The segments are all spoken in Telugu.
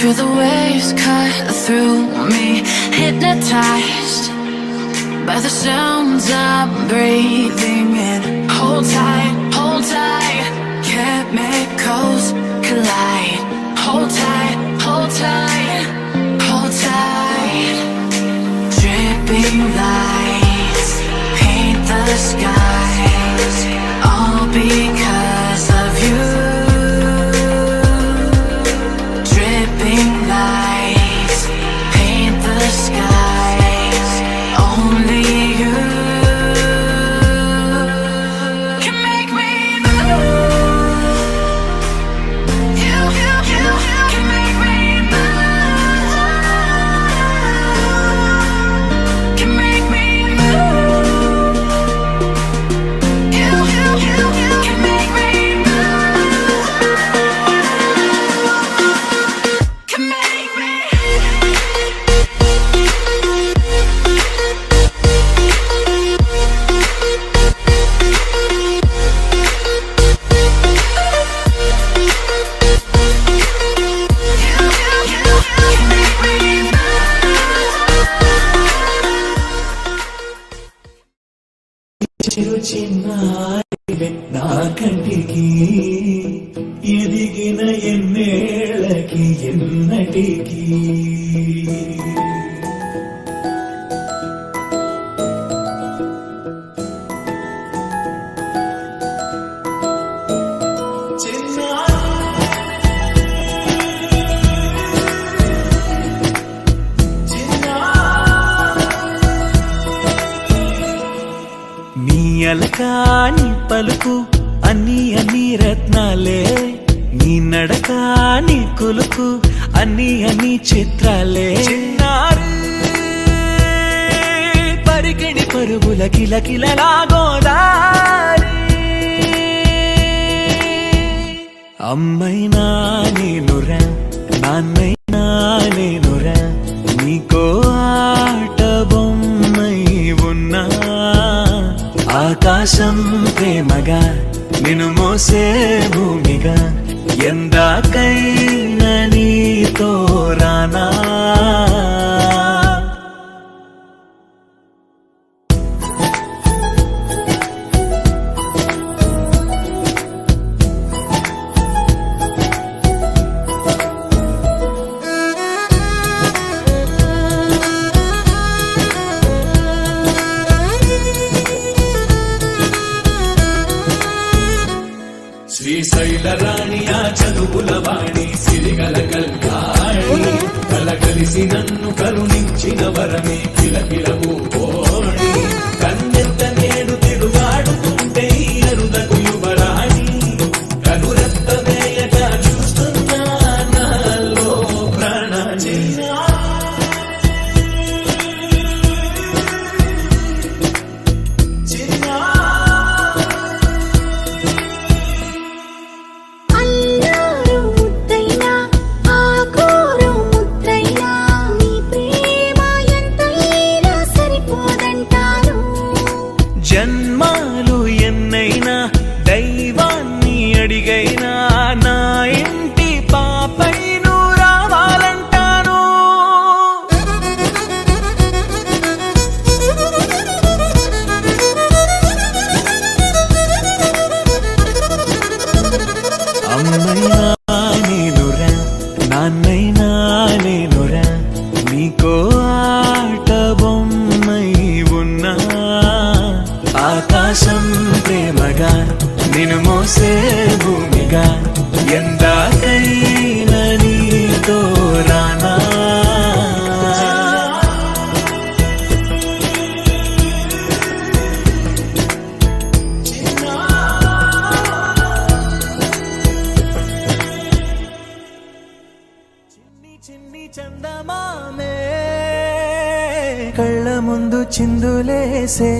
Feel the waves cut through me, hypnotized by the sounds I'm breathing in. Hold tight, chemicals collide. Hold tight, hold tight, hold tight. Dripping lights paint the skies, all because of you. Dripping lights paint the skies, only you can make me move. You can make me move. Can make me move. You can make me move. Can make me. చిరు చిన్నారివే నా కంటికి ఎదిగిన ఎన్నేళ్ళకి ఎన్నటికి నీ అలకాని పలుకు అన్ని అన్ని రత్నాలే, నీ నడకాని కులుకు అన్ని అన్ని చిత్రాలే. చిన్నారి పరికిణి పరుగుల కిలకిలలాగోదారి, అమ్మైనా నేనురా నాన్నైనా నేనురా, నీకో ఆట బొమ్మై ఉన్నా. ఆకాశం ప్రేమగా నిన్ను మోసే భూమిగా, ఎందాకైనా నీతో రానా. శ్రీశైల రాణియా చదువుల వాణి సిరిగల కల్కాణి, కలగలిసి నన్ను కరుణించిన వరమే కిలకిలవు ఓణి. కన్నెత్త నేడు తిరుగాడుతుంటే అరుదకు యువరాణి, కనురెత్త వేయక చూస్తున్నా నాలో ప్రాణాన్ని. జన్మాలు ఎన్నైనా దైవాన్ని అడిగైనా నా ఇంటి పాపై నువ్వు రావాలంటాను. అమ్మైనా నేనురా నాన్నైనా నేనురా, నీకో ఆట బొమ్మై ఉన్నా. ఆకాశం ప్రేమగా నిన్ను మోసే భూమిగా, ఎందాకైనా నీతో రానా. చిన్ని చిన్ని చందమామే కళ్ళ ముందు చిందులేసే,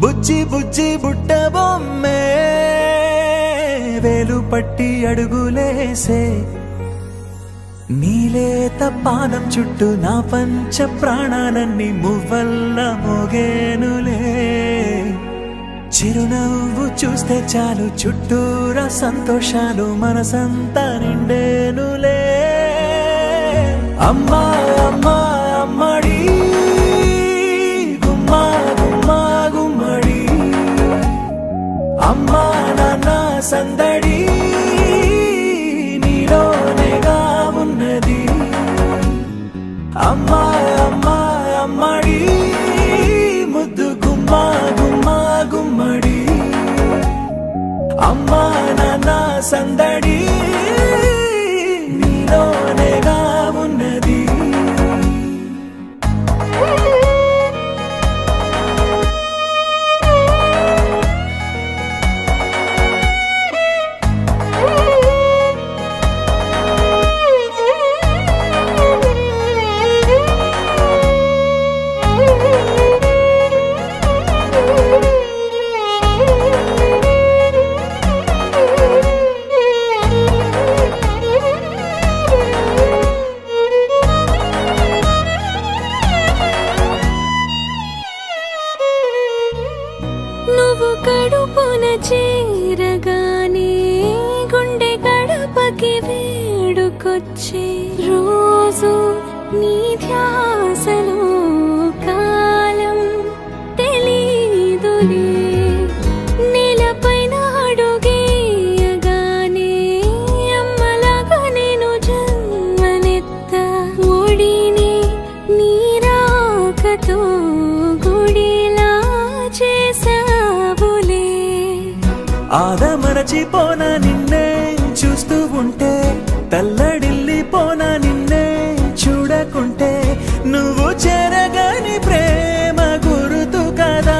బుజ్జి బుజ్జి బుట్ట బొమ్మే వేలు పట్టి అడుగులేసే. నీలేత పాదం చుట్టూ నా పంచ ప్రాణాలన్నీ మువ్వల్ల మోగేనులే. చిరునవ్వు చూస్తే చాలు చుట్టూరా సంతోషాలు మనసంతా నిండేనులే. అమ్మా అమ్మా అమ్మడి గుమ్మా గుమ్మా గుమ్మడి అమ్మా నాన్న సందడి నీలోనేగా ఉన్నది అమ్మా అమ్మా అమ్మడి ముద్దు గుమ్మా గుమ్మా గుమ్మడి అమ్మా నాన్న సందడి నీలోనేగా ఉన్నది నువ్వు కడుపున చేరగానే గుండె గడపకి వేడుకొచ్చే రోజు నీ ధ్యాసలో కాలం తెలీదులే నేలపైన అడుగేయగానే అమ్మలాగా నేను జన్మనెత్త ఒడిని నీ రాకతో గుడిలా చేసావులే ఆదమరచిపోన నిన్నే చూస్తూ ఉంటే తల్లడిల్లిపోన నిన్నే చూడకుంటే నువ్వు చెరగని ప్రేమ గుర్తు కదా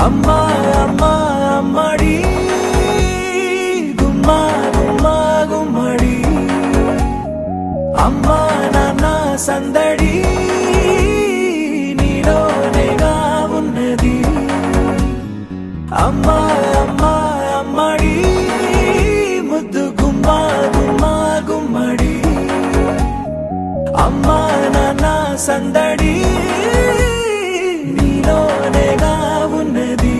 అమ్మా అమ్మా అమ్మడి గుమ్మా గుమ్మా గుమ్మడి అమ్మా నాన్న సందడి నీలోనేగా ఉన్నది అమ్మా అమ్మా అమ్మడి ముద్దు గుమ్మా గుమ్మా గుమ్మడి అమ్మా నాన్న సందడి నీలోనేగా ఉన్నది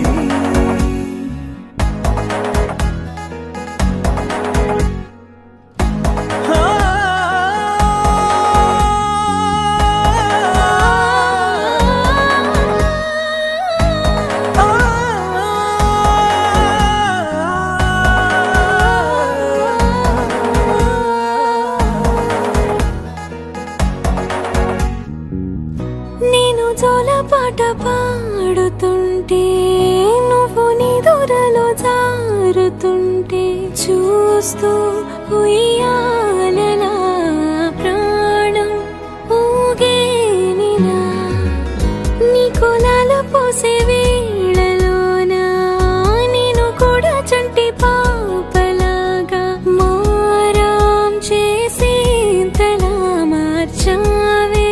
నేను జోలపాట పాడుతుంటే నువ్వు నీ దూరలో జారుతుంటే చూస్తూ ఉయ్యాలలా ప్రాణం ఊగేనినా నీ కులాల పోసే వేళలోనా నేను కూడా చంటి పాపలాగా మారాం చేసేంతలా మార్చావే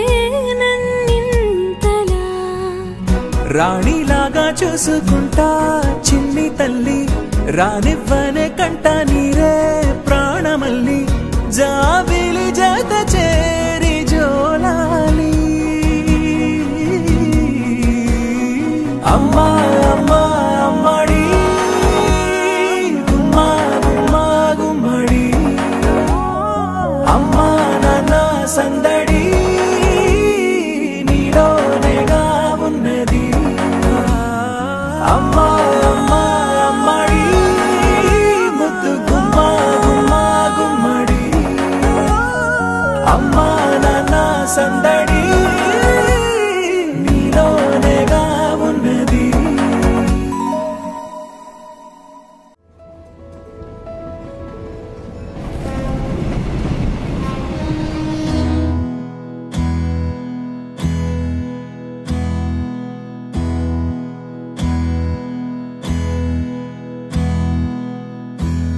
రాణిలాగా చూసుకుంటా చిన్ని తల్లి రానివ్వనే కంట నీరే ప్రాణమల్లి జాబిలి జత చేరి జోలాలి అమ్మా అమ్మా అమ్మడి గుమ్మా గుమ్మా గుమ్మడి అమ్మా నాన్న సందడి నీలోనేగా ఉన్నది అమ్మా అమ్మా అమ్మడి ముద్దు గుమ్మా గుమ్మా గుమ్మడి అమ్మా నాన్న సందడి నీలోనేగా ఉన్నది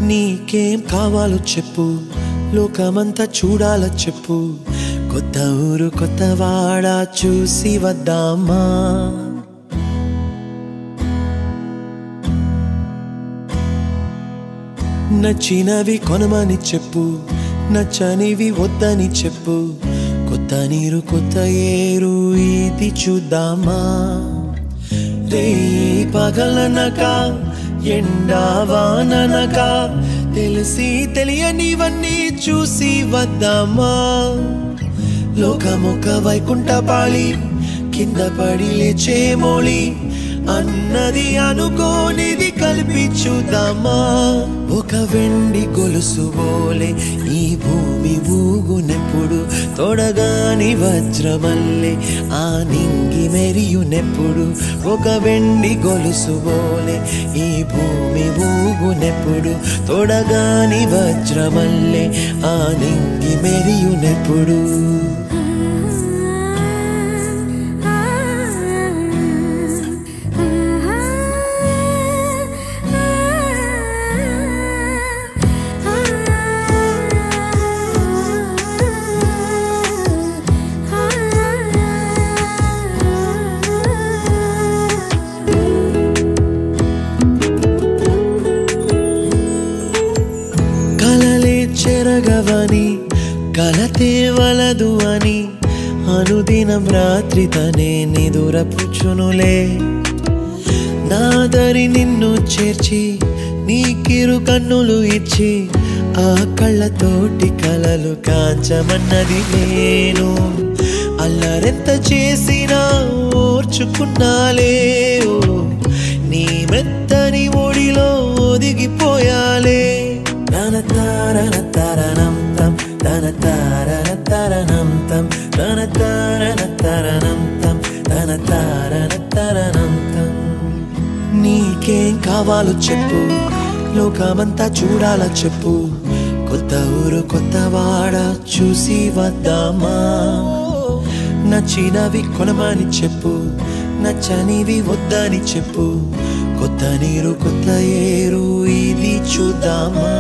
నీకేం కావాలో చెప్పు లోకమంతా చూడాలో చెప్పు కొత్త ఊరు కొత్త వాడ చూసి వద్దామా నచ్చినవి కొనమని చెప్పు నచ్చనివి వద్దని చెప్పు కొత్త నీరు కొత్త ఏరు ఇది చూద్దామా రే పగలనక ఎండా వాననక తెలుసు తెలిసి తెలియనివన్నీ చూసి వద్దామా లోకమొక వైకుంఠపాళి కింద పడి లేచే మోళి అన్నది అనుకోనిది కల్పించుదామా ఒక వెండి గొలుసు బోలే ఈ భూమి ఊగునెప్పుడు తొడగాని వజ్రమల్లే ఆ నింగి మెరియునెప్పుడు ఒక వెండి గొలుసు బోలే ఈ భూమి ఊగునెప్పుడు తొడగాని వజ్రమల్లే ఆ నింగి మెరియునెప్పుడు చెరగవని కలతే వలదు అని అనుదినం రాత్రి తనే నిదురపుచ్చునులే నాదరి నిన్ను చేర్చి నీకిరు కన్నులు ఇచ్చి ఆ కళ్ళతోటి కలలు కాంచమన్నది నేను అల్లరెంత చేసినా ఓర్చుకున్నాలే నీ మెత్తని ఒడిలో ఒదిగిపోయాలే తన తారన తరణం తం తన తారన తరణం తం తన తారన తరణం తం తన తారన తరణం తం నీకేం కావాలో చెప్పు లోకమంతా చూడాల చెప్పు కొత్త ఊరు కొత్త వాడ చూసి వద్దామా నచ్చినవి కొనమని చెప్పు నచ్చనివి వద్దని చెప్పు కొత్త నీరు కొత్త ఏరు ఇది చూద్దామా